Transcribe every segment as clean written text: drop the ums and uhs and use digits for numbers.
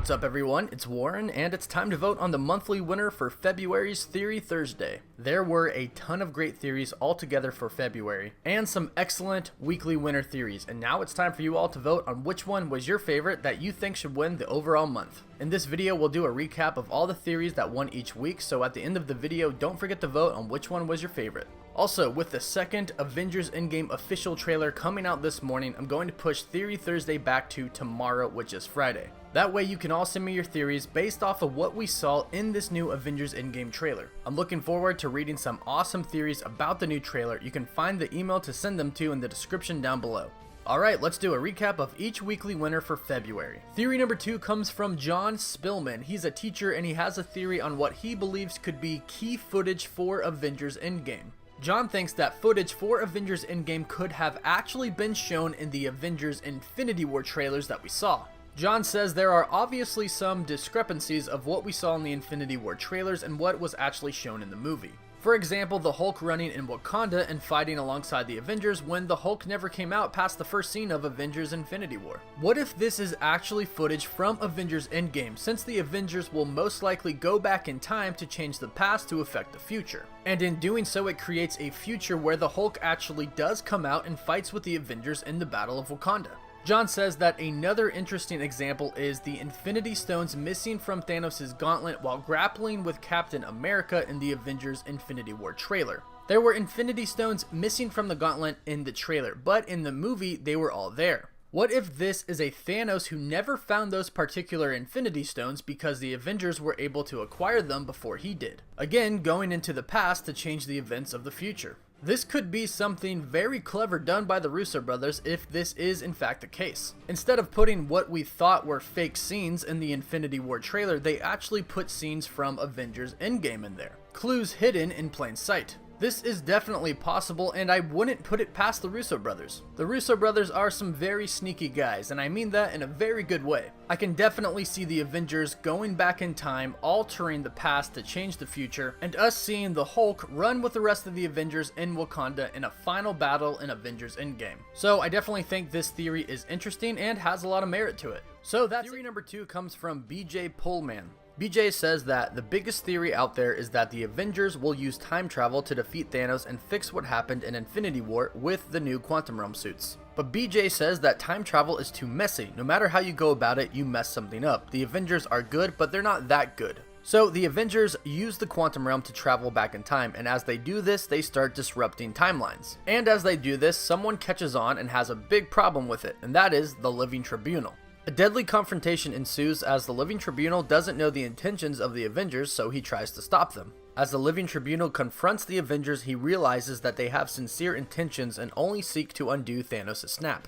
What's up everyone, it's Warren, and it's time to vote on the monthly winner for February's Theory Thursday. There were a ton of great theories altogether for February, and some excellent weekly winner theories, and now it's time for you all to vote on which one was your favorite that you think should win the overall month. In this video, we'll do a recap of all the theories that won each week, so at the end of the video, don't forget to vote on which one was your favorite. Also, with the second Avengers Endgame official trailer coming out this morning, I'm going to push Theory Thursday back to tomorrow, which is Friday. That way you can all send me your theories based off of what we saw in this new Avengers Endgame trailer. I'm looking forward to reading some awesome theories about the new trailer. You can find the email to send them to in the description down below. Alright, let's do a recap of each weekly winner for February. Theory number 2 comes from SPILMEN. He's a teacher and he has a theory on what he believes could be key footage for Avengers Endgame. John thinks that footage for Avengers Endgame could have actually been shown in the Avengers Infinity War trailers that we saw. John says there are obviously some discrepancies of what we saw in the Infinity War trailers and what was actually shown in the movie. For example, the Hulk running in Wakanda and fighting alongside the Avengers when the Hulk never came out past the first scene of Avengers Infinity War. What if this is actually footage from Avengers Endgame, since the Avengers will most likely go back in time to change the past to affect the future? And in doing so, it creates a future where the Hulk actually does come out and fights with the Avengers in the Battle of Wakanda. John says that another interesting example is the Infinity Stones missing from Thanos' gauntlet while grappling with Captain America in the Avengers Infinity War trailer. There were Infinity Stones missing from the gauntlet in the trailer, but in the movie they were all there. What if this is a Thanos who never found those particular Infinity Stones because the Avengers were able to acquire them before he did? Again, going into the past to change the events of the future. This could be something very clever done by the Russo brothers if this is in fact the case. Instead of putting what we thought were fake scenes in the Infinity War trailer, they actually put scenes from Avengers Endgame in there. Clues hidden in plain sight. This is definitely possible, and I wouldn't put it past the Russo brothers. The Russo brothers are some very sneaky guys, and I mean that in a very good way. I can definitely see the Avengers going back in time, altering the past to change the future, and us seeing the Hulk run with the rest of the Avengers in Wakanda in a final battle in Avengers Endgame. So I definitely think this theory is interesting and has a lot of merit to it. So that theory number 2 comes from Pullmen. BJ says that the biggest theory out there is that the Avengers will use time travel to defeat Thanos and fix what happened in Infinity War with the new quantum realm suits. But BJ says that time travel is too messy. No matter how you go about it, you mess something up. The Avengers are good, but they're not that good. So the Avengers use the quantum realm to travel back in time, and as they do this, they start disrupting timelines. And as they do this, someone catches on and has a big problem with it, and that is the Living Tribunal. A deadly confrontation ensues as the Living Tribunal doesn't know the intentions of the Avengers, so he tries to stop them. As the Living Tribunal confronts the Avengers, he realizes that they have sincere intentions and only seek to undo Thanos' snap.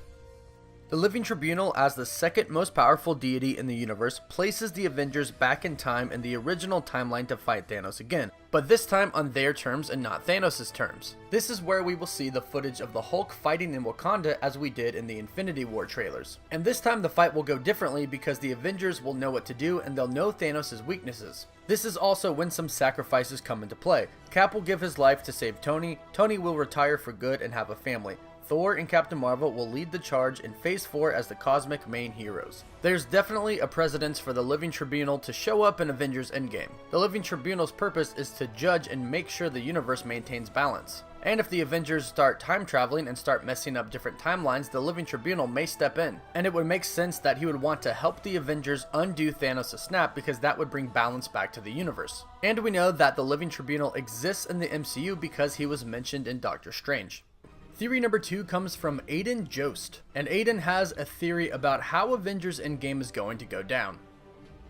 The Living Tribunal, as the second most powerful deity in the universe, places the Avengers back in time in the original timeline to fight Thanos again, but this time on their terms and not Thanos' terms. This is where we will see the footage of the Hulk fighting in Wakanda as we did in the Infinity War trailers. And this time the fight will go differently because the Avengers will know what to do and they'll know Thanos' weaknesses. This is also when some sacrifices come into play. Cap will give his life to save Tony, Tony will retire for good and have a family. Thor and Captain Marvel will lead the charge in Phase 4 as the cosmic main heroes. There's definitely a precedence for the Living Tribunal to show up in Avengers Endgame. The Living Tribunal's purpose is to judge and make sure the universe maintains balance. And if the Avengers start time traveling and start messing up different timelines, the Living Tribunal may step in. And it would make sense that he would want to help the Avengers undo Thanos' snap because that would bring balance back to the universe. And we know that the Living Tribunal exists in the MCU because he was mentioned in Doctor Strange. Theory number 2 comes from Jost, and Aiden has a theory about how Avengers Endgame is going to go down.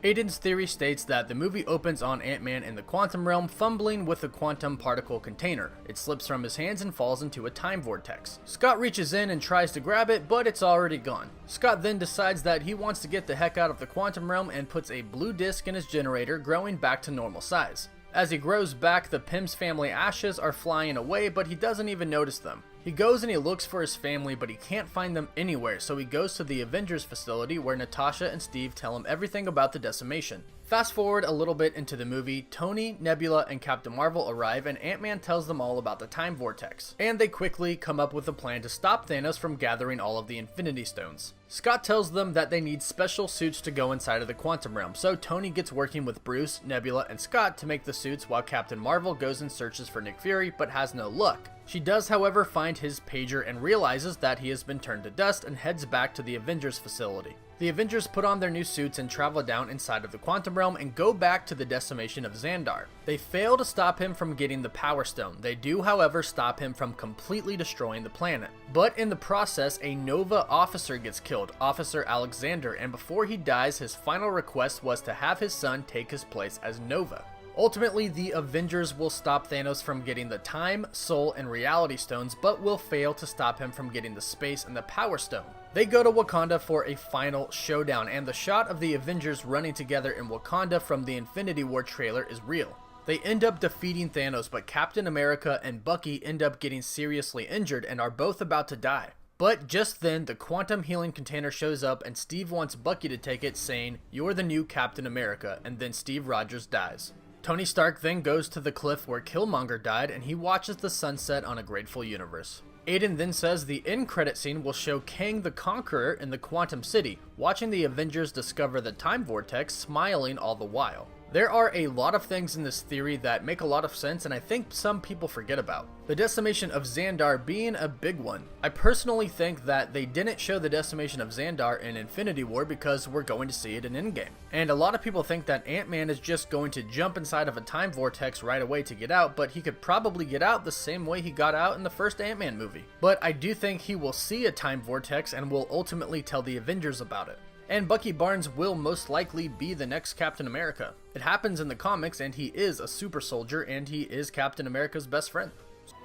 Aiden's theory states that the movie opens on Ant-Man in the quantum realm fumbling with a quantum particle container. It slips from his hands and falls into a time vortex. Scott reaches in and tries to grab it, but it's already gone. Scott then decides that he wants to get the heck out of the quantum realm and puts a blue disc in his generator, growing back to normal size. As he grows back, the Pym's family ashes are flying away, but he doesn't even notice them. He goes and he looks for his family, but he can't find them anywhere, so he goes to the Avengers facility where Natasha and Steve tell him everything about the decimation. Fast forward a little bit into the movie, Tony, Nebula, and Captain Marvel arrive and Ant-Man tells them all about the time vortex. And they quickly come up with a plan to stop Thanos from gathering all of the Infinity Stones. Scott tells them that they need special suits to go inside of the quantum realm, so Tony gets working with Bruce, Nebula, and Scott to make the suits while Captain Marvel goes and searches for Nick Fury but has no luck. She does, however, find his pager and realizes that he has been turned to dust and heads back to the Avengers facility. The Avengers put on their new suits and travel down inside of the quantum realm and go back to the decimation of Xandar. They fail to stop him from getting the Power Stone. They do, however, stop him from completely destroying the planet. But in the process, a Nova officer gets killed, Officer Alexander, and before he dies, his final request was to have his son take his place as Nova. Ultimately, the Avengers will stop Thanos from getting the Time, Soul, and Reality Stones, but will fail to stop him from getting the Space and the Power Stone. They go to Wakanda for a final showdown, and the shot of the Avengers running together in Wakanda from the Infinity War trailer is real. They end up defeating Thanos, but Captain America and Bucky end up getting seriously injured and are both about to die. But just then, the quantum healing container shows up and Steve wants Bucky to take it, saying, "You're the new Captain America," and then Steve Rogers dies. Tony Stark then goes to the cliff where Killmonger died and he watches the sunset on a grateful universe. Aiden then says the end credit scene will show Kang the Conqueror in the Quantum City, watching the Avengers discover the time vortex, smiling all the while. There are a lot of things in this theory that make a lot of sense and I think some people forget about. The decimation of Xandar being a big one. I personally think that they didn't show the decimation of Xandar in Infinity War because we're going to see it in Endgame. And a lot of people think that Ant-Man is just going to jump inside of a time vortex right away to get out, but he could probably get out the same way he got out in the first Ant-Man movie. But I do think he will see a time vortex and will ultimately tell the Avengers about it. And Bucky Barnes will most likely be the next Captain America. It happens in the comics and he is a super soldier and he is Captain America's best friend.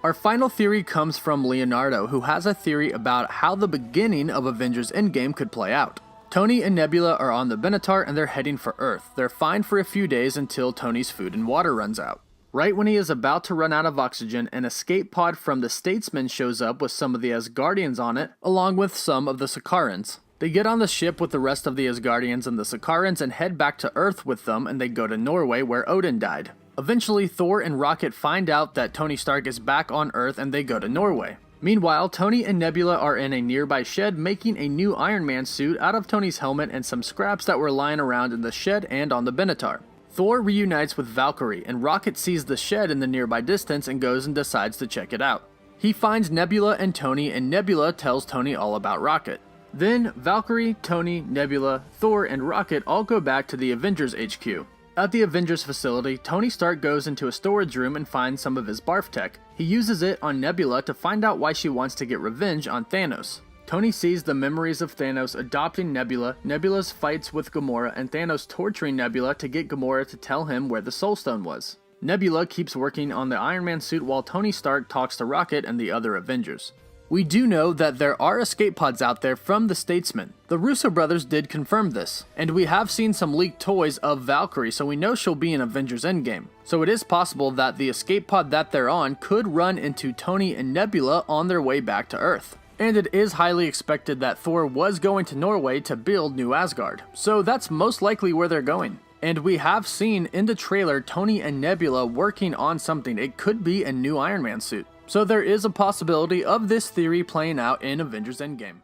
Our final theory comes from Leonardo, who has a theory about how the beginning of Avengers Endgame could play out. Tony and Nebula are on the Benatar and they're heading for Earth. They're fine for a few days until Tony's food and water runs out. Right when he is about to run out of oxygen, an escape pod from the Statesman shows up with some of the Asgardians on it, along with some of the Sakarans. They get on the ship with the rest of the Asgardians and the Sakarans and head back to Earth with them, and they go to Norway where Odin died. Eventually, Thor and Rocket find out that Tony Stark is back on Earth and they go to Norway. Meanwhile, Tony and Nebula are in a nearby shed making a new Iron Man suit out of Tony's helmet and some scraps that were lying around in the shed and on the Benatar. Thor reunites with Valkyrie, and Rocket sees the shed in the nearby distance and goes and decides to check it out. He finds Nebula and Tony, and Nebula tells Tony all about Rocket. Then, Valkyrie, Tony, Nebula, Thor, and Rocket all go back to the Avengers HQ. At the Avengers facility, Tony Stark goes into a storage room and finds some of his barf tech. He uses it on Nebula to find out why she wants to get revenge on Thanos. Tony sees the memories of Thanos adopting Nebula, Nebula's fights with Gamora, and Thanos torturing Nebula to get Gamora to tell him where the Soul Stone was. Nebula keeps working on the Iron Man suit while Tony Stark talks to Rocket and the other Avengers. We do know that there are escape pods out there from the Statesman. The Russo brothers did confirm this, and we have seen some leaked toys of Valkyrie, so we know she'll be in Avengers Endgame. So it is possible that the escape pod that they're on could run into Tony and Nebula on their way back to Earth. And it is highly expected that Thor was going to Norway to build New Asgard, so that's most likely where they're going. And we have seen in the trailer Tony and Nebula working on something. It could be a new Iron Man suit. So there is a possibility of this theory playing out in Avengers Endgame.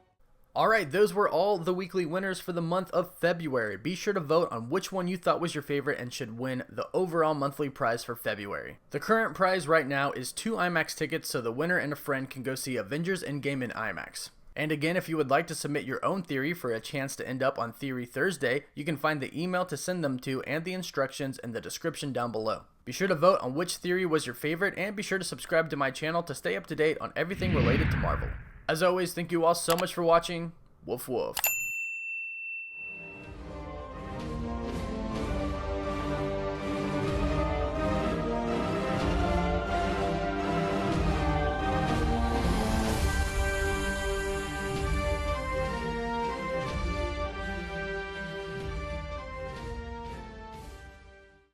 Alright, those were all the weekly winners for the month of February. Be sure to vote on which one you thought was your favorite and should win the overall monthly prize for February. The current prize right now is 2 IMAX tickets so the winner and a friend can go see Avengers Endgame in IMAX. And again, if you would like to submit your own theory for a chance to end up on Theory Thursday, you can find the email to send them to and the instructions in the description down below. Be sure to vote on which theory was your favorite and be sure to subscribe to my channel to stay up to date on everything related to Marvel. As always, thank you all so much for watching. Woof woof.